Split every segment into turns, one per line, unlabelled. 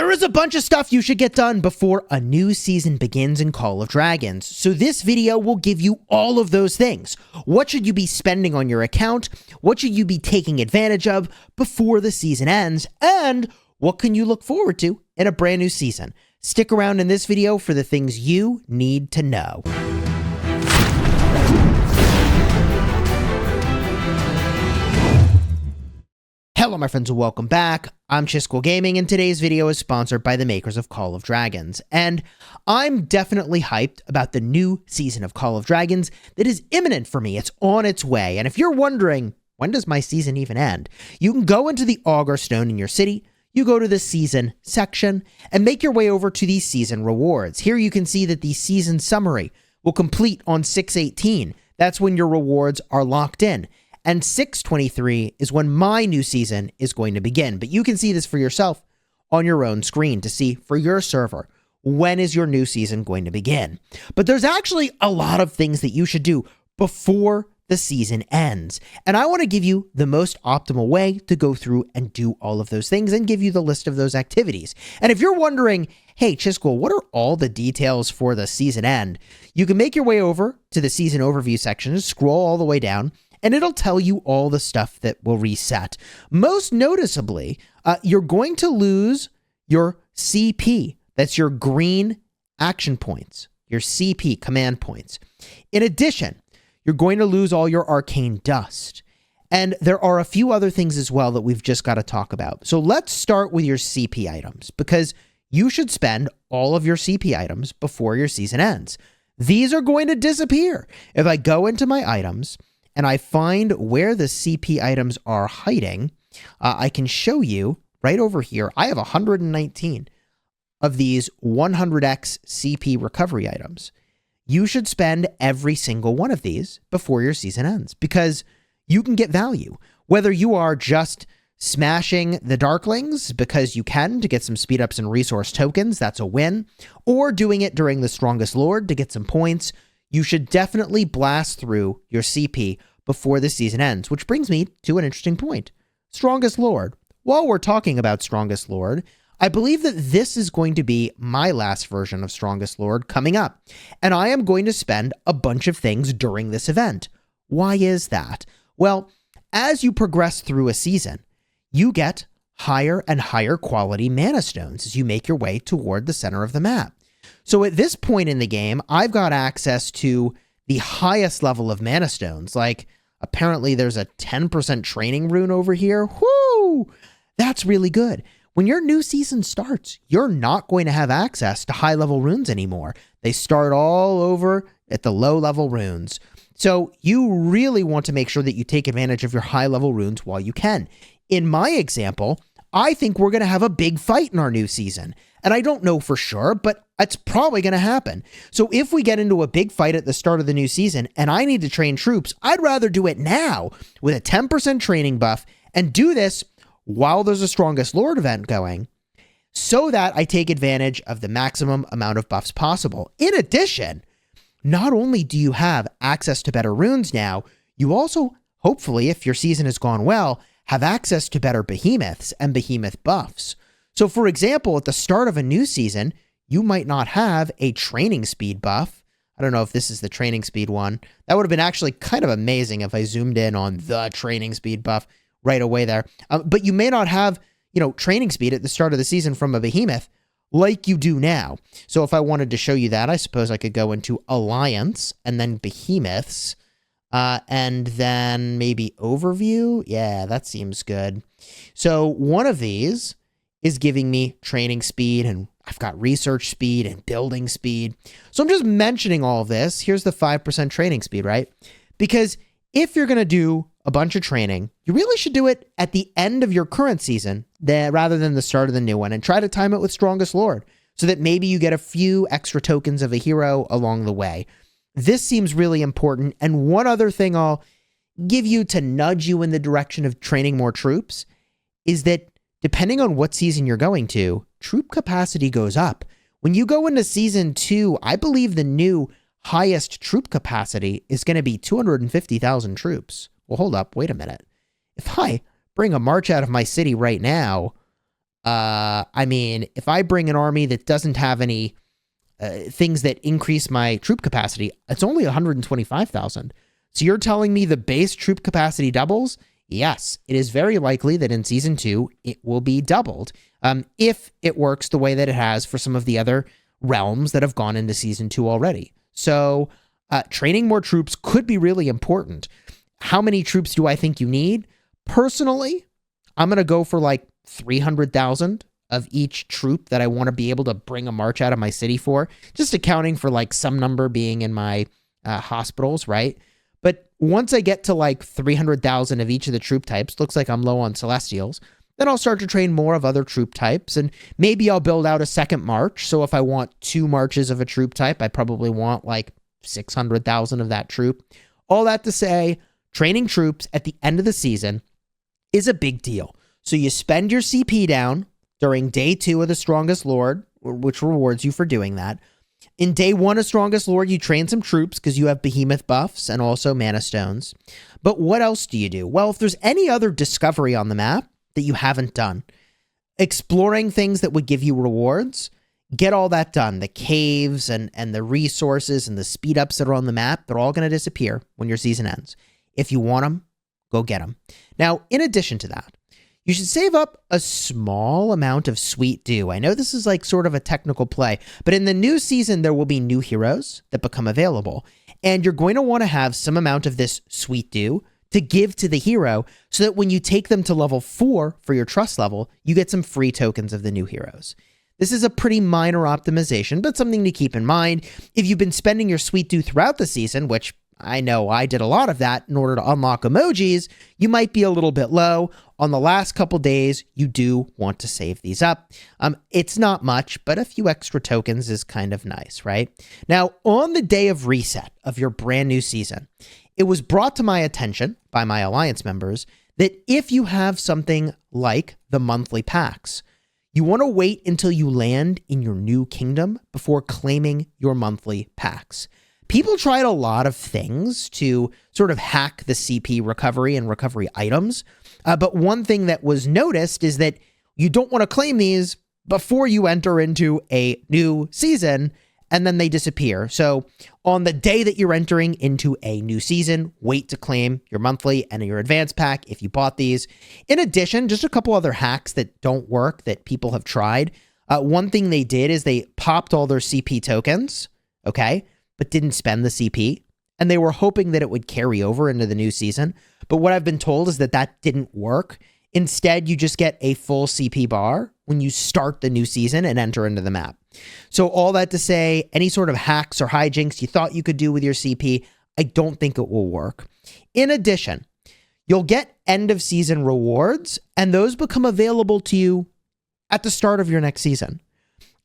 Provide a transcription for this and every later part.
There is a bunch of stuff you should get done before a new season begins in Call of Dragons, so this video will give you all of those things. What should you be spending on your account? What should you be taking advantage of before the season ends? And what can you look forward to in a brand new season? Stick around in this video for the things you need to know. Hello my friends and welcome back. I'm Chisgule Gaming and today's video is sponsored by the makers of Call of Dragons. And I'm definitely hyped about the new season of Call of Dragons that is imminent for me. It's on its way. And if you're wondering, when does my season even end? You can go into the Augur Stone in your city, you go to the season section, and make your way over to the season rewards. Here you can see that the season summary will complete on 6/18. That's when your rewards are locked in. And 6/23 is when my new season is going to begin. But you can see this for yourself on your own screen to see for your server, when is your new season going to begin. But there's actually a lot of things that you should do before the season ends. And I want to give you the most optimal way to go through and do all of those things and give you the list of those activities. And if you're wondering, hey, Chisgule, what are all the details for the season end? You can make your way over to the season overview section, scroll all the way down, and it'll tell you all the stuff that will reset. Most noticeably, you're going to lose your CP. That's your green action points, your CP command points. In addition, you're going to lose all your arcane dust. And there are a few other things as well that we've just got to talk about. So let's start with your CP items, because you should spend all of your CP items before your season ends. These are going to disappear. If I go into my items and I find where the CP items are hiding, I can show you right over here. I have 119 of these 100x CP recovery items. You should spend every single one of these before your season ends, because you can get value. Whether you are just smashing the Darklings because you can to get some speed ups and resource tokens, that's a win, or doing it during the Strongest Lord to get some points, you should definitely blast through your CP before the season ends, which brings me to an interesting point. Strongest Lord. While we're talking about Strongest Lord, I believe that this is going to be my last version of Strongest Lord coming up, and I am going to spend a bunch of things during this event. Why is that? Well, as you progress through a season, you get higher and higher quality mana stones as you make your way toward the center of the map. So at this point in the game, I've got access to the highest level of mana stones. Like, apparently there's a 10% training rune over here. Whoo! That's really good. When your new season starts, you're not going to have access to high-level runes anymore. They start all over at the low-level runes. So you really want to make sure that you take advantage of your high-level runes while you can. In my example, I think we're going to have a big fight in our new season. And I don't know for sure, but it's probably going to happen. So if we get into a big fight at the start of the new season and I need to train troops, I'd rather do it now with a 10% training buff and do this while there's a Strongest Lord event going, so that I take advantage of the maximum amount of buffs possible. In addition, not only do you have access to better runes now, you also, hopefully, if your season has gone well, have access to better behemoths and behemoth buffs. So for example, at the start of a new season, you might not have a training speed buff. I don't know if this is the training speed one. That would have been actually kind of amazing if I zoomed in on the training speed buff right away there. But you may not have, training speed at the start of the season from a behemoth like you do now. So if I wanted to show you that, I suppose I could go into Alliance and then behemoths. And then maybe overview. Yeah, that seems good. So one of these is giving me training speed, and I've got research speed and building speed. So I'm just mentioning all of this. Here's the 5% training speed, right? Because if you're going to do a bunch of training, you really should do it at the end of your current season rather than the start of the new one, and try to time it with Strongest Lord so that maybe you get a few extra tokens of a hero along the way. This seems really important. And one other thing I'll give you to nudge you in the direction of training more troops is that depending on what season you're going to, troop capacity goes up. When you go into season 2, I believe the new highest troop capacity is going to be 250,000 troops. Well, hold up. Wait a minute. If I bring a march out of my city right now, I mean, if I bring an army that doesn't have any things that increase my troop capacity, it's only 125,000. So you're telling me the base troop capacity doubles? Yes, it is very likely that in Season 2, it will be doubled, if it works the way that it has for some of the other realms that have gone into Season 2 already. So training more troops could be really important. How many troops do I think you need? Personally, I'm going to go for like 300,000 of each troop that I want to be able to bring a march out of my city for, just accounting for like some number being in my hospitals, right? But once I get to like 300,000 of each of the troop types, looks like I'm low on Celestials, then I'll start to train more of other troop types, and maybe I'll build out a second march. So if I want 2 marches of a troop type, I probably want like 600,000 of that troop. All that to say, training troops at the end of the season is a big deal. So you spend your CP down during day 2 of the Strongest Lord, which rewards you for doing that. In day 1 of Strongest Lord, you train some troops because you have behemoth buffs and also mana stones. But what else do you do? Well, if there's any other discovery on the map that you haven't done, exploring things that would give you rewards, get all that done. The caves and the resources and the speed ups that are on the map, they're all going to disappear when your season ends. If you want them, go get them. Now, in addition to that, you should save up a small amount of Sweet Dew. I know this is like sort of a technical play, but in the new season, there will be new heroes that become available. And you're going to want to have some amount of this Sweet Dew to give to the hero so that when you take them to level 4 for your trust level, you get some free tokens of the new heroes. This is a pretty minor optimization, but something to keep in mind. If you've been spending your Sweet Dew throughout the season, which I know I did a lot of that in order to unlock emojis, you might be a little bit low. On the last couple days, you do want to save these up. It's not much, but a few extra tokens is kind of nice, right? Now, on the day of reset of your brand new season, it was brought to my attention by my Alliance members that if you have something like the monthly packs, you want to wait until you land in your new kingdom before claiming your monthly packs. People tried a lot of things to sort of hack the CP recovery and recovery items. But one thing that was noticed is that you don't want to claim these before you enter into a new season, and then they disappear. So on the day that you're entering into a new season, wait to claim your monthly and your advanced pack if you bought these. In addition, just a couple other hacks that don't work that people have tried. One thing they did is they popped all their CP tokens, okay, but didn't spend the CP. And they were hoping that it would carry over into the new season. But what I've been told is that that didn't work. Instead, you just get a full CP bar when you start the new season and enter into the map. So all that to say, any sort of hacks or hijinks you thought you could do with your CP, I don't think it will work. In addition, you'll get end of season rewards, and those become available to you at the start of your next season.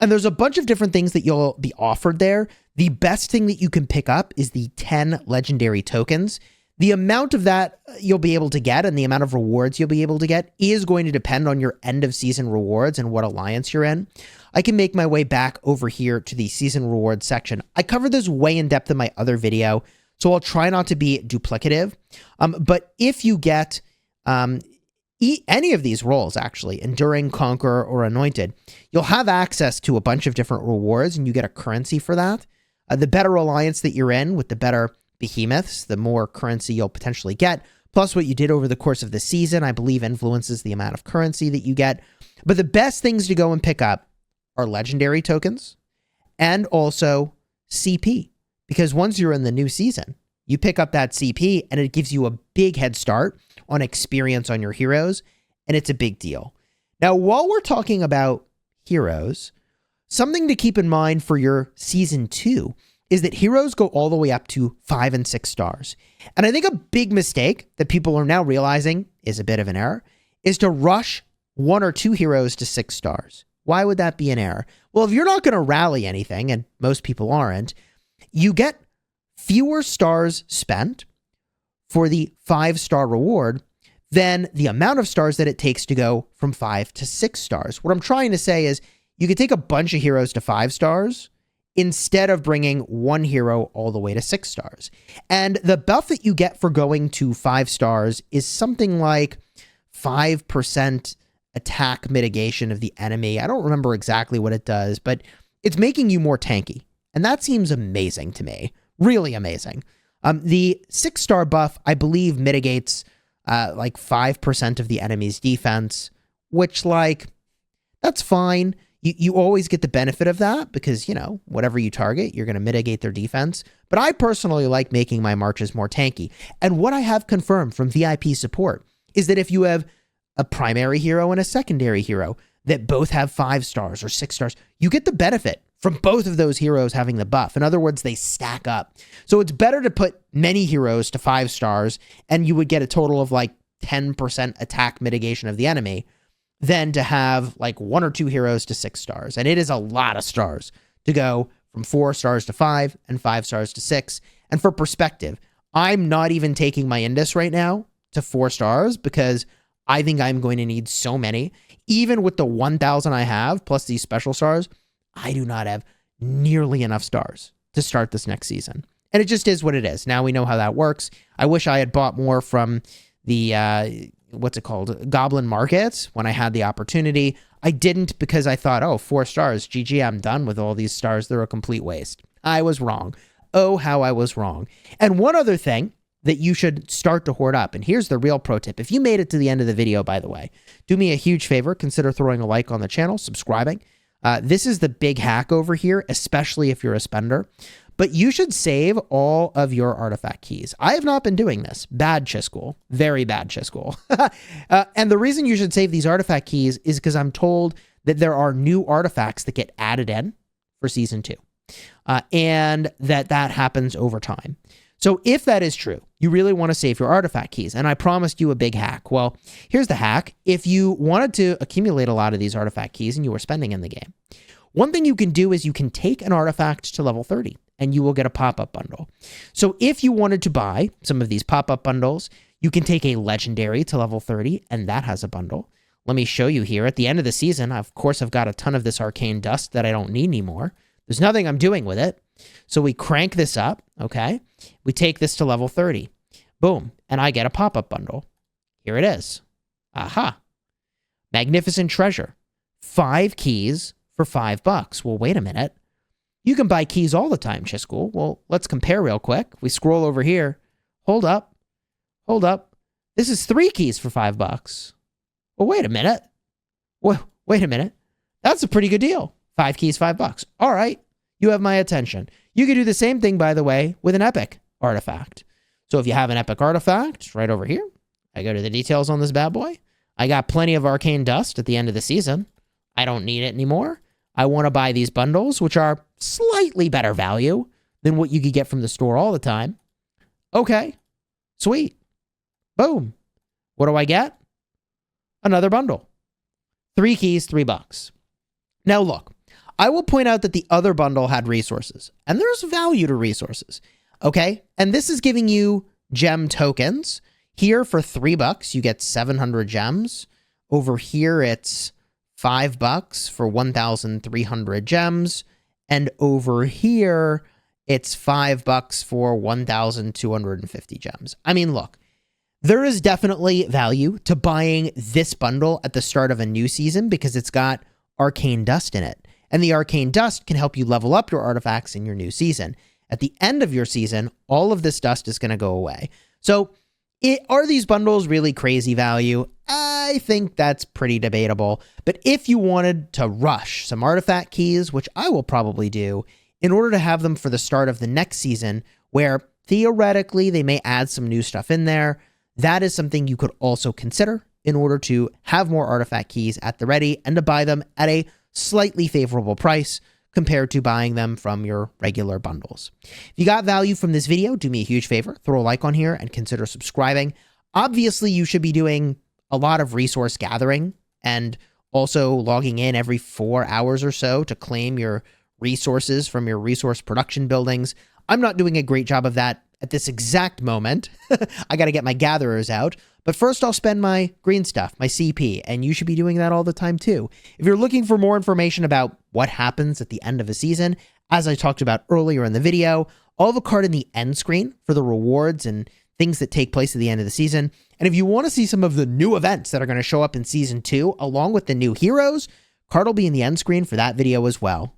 And there's a bunch of different things that you'll be offered there. The best thing that you can pick up is the 10 legendary tokens. The amount of that you'll be able to get and the amount of rewards you'll be able to get is going to depend on your end of season rewards and what alliance you're in. I can make my way back over here to the season rewards section. I covered this way in depth in my other video, so I'll try not to be duplicative. But if you get any of these roles, actually, Enduring, Conqueror, or Anointed, you'll have access to a bunch of different rewards, and you get a currency for that. The better alliance that you're in with the better behemoths, the more currency you'll potentially get. Plus, what you did over the course of the season, I believe, influences the amount of currency that you get. But the best things to go and pick up are legendary tokens and also CP. Because once you're in the new season, you pick up that CP and it gives you a big head start on experience on your heroes, and it's a big deal. Now, while we're talking about heroes, something to keep in mind for your season 2 is that heroes go all the way up to 5 and 6 stars. And I think a big mistake that people are now realizing is a bit of an error is to rush 1 or 2 heroes to 6 stars. Why would that be an error? Well, if you're not going to rally anything, and most people aren't, you get fewer stars spent for the 5-star reward than the amount of stars that it takes to go from 5 to 6 stars. What I'm trying to say is you could take a bunch of heroes to 5 stars instead of bringing one hero all the way to 6 stars. And the buff that you get for going to 5 stars is something like 5% attack mitigation of the enemy. I don't remember exactly what it does, but it's making you more tanky. And that seems amazing to me. Really amazing. The 6-star buff, I believe, mitigates like 5% of the enemy's defense, which, like, that's fine. You always get the benefit of that because, you know, whatever you target, you're going to mitigate their defense. But I personally like making my marches more tanky. And what I have confirmed from VIP support is that if you have a primary hero and a secondary hero that both have 5 stars or 6 stars, you get the benefit from both of those heroes having the buff. In other words, they stack up. So it's better to put many heroes to 5 stars and you would get a total of like 10% attack mitigation of the enemy than to have like 1 or 2 heroes to 6 stars. And it is a lot of stars to go from 4 stars to 5 and 5 stars to 6. And for perspective, I'm not even taking my Indus right now to 4 stars because I think I'm going to need so many. Even with the 1,000 I have, plus these special stars, I do not have nearly enough stars to start this next season. And it just is what it is. Now we know how that works. I wish I had bought more from the, what's it called? Goblin Markets when I had the opportunity. I didn't because I thought, oh, 4 stars. GG, I'm done with all these stars. They're a complete waste. I was wrong. Oh, how I was wrong. And one other thing that you should start to hoard up. And here's the real pro tip. If you made it to the end of the video, by the way, do me a huge favor. Consider throwing a like on the channel, subscribing. This is the big hack over here, especially if you're a spender. But you should save all of your artifact keys. I have not been doing this. Bad Chisgule. Very bad Chisgule. And the reason you should save these artifact keys is because I'm told that there are new artifacts that get added in for Season 2. And that happens over time. So if that is true, you really want to save your artifact keys. And I promised you a big hack. Well, here's the hack. If you wanted to accumulate a lot of these artifact keys and you were spending in the game, one thing you can do is you can take an artifact to level 30 and you will get a pop-up bundle. So if you wanted to buy some of these pop-up bundles, you can take a legendary to level 30 and that has a bundle. Let me show you here. At the end of the season, of course, I've got a ton of this arcane dust that I don't need anymore. There's nothing I'm doing with it. So we crank this up, okay? We take this to level 30. Boom. And I get a pop-up bundle. Here it is. Aha. Magnificent treasure. 5 keys for $5. Well, wait a minute. You can buy keys all the time, Chisgule. Well, let's compare real quick. We scroll over here. Hold up. Hold up. This is 3 keys for $5. Well, wait a minute. Well, wait a minute. That's a pretty good deal. 5 keys, $5. All right. You have my attention. You can do the same thing, by the way, with an epic artifact. So if you have an epic artifact right over here, I go to the details on this bad boy. I got plenty of arcane dust at the end of the season. I don't need it anymore. I want to buy these bundles, which are slightly better value than what you could get from the store all the time. Okay, sweet. Boom. What do I get? Another bundle. 3 keys, $3. Now look, I will point out that the other bundle had resources, and there's value to resources, okay? And this is giving you gem tokens. Here for $3, you get 700 gems. Over here, it's $5 for 1,300 gems. And over here, it's $5 for 1,250 gems. I mean, look, there is definitely value to buying this bundle at the start of a new season because it's got arcane dust in it. And the arcane dust can help you level up your artifacts in your new season. At the end of your season, all of this dust is going to go away. So are these bundles really crazy value? I think that's pretty debatable. But if you wanted to rush some artifact keys, which I will probably do, in order to have them for the start of the next season, where theoretically they may add some new stuff in there, that is something you could also consider in order to have more artifact keys at the ready and to buy them at a slightly favorable price compared to buying them from your regular bundles. If you got value from this video, do me a huge favor, throw a like on here and consider subscribing. Obviously, you should be doing a lot of resource gathering and also logging in every 4 hours or so to claim your resources from your resource production buildings. I'm not doing a great job of that at this exact moment. I got to get my gatherers out. But first, I'll spend my green stuff, my CP, and you should be doing that all the time too. If you're looking for more information about what happens at the end of a season, as I talked about earlier in the video, I'll have a card in the end screen for the rewards and things that take place at the end of the season. And if you want to see some of the new events that are going to show up in Season 2, along with the new heroes, card will be in the end screen for that video as well.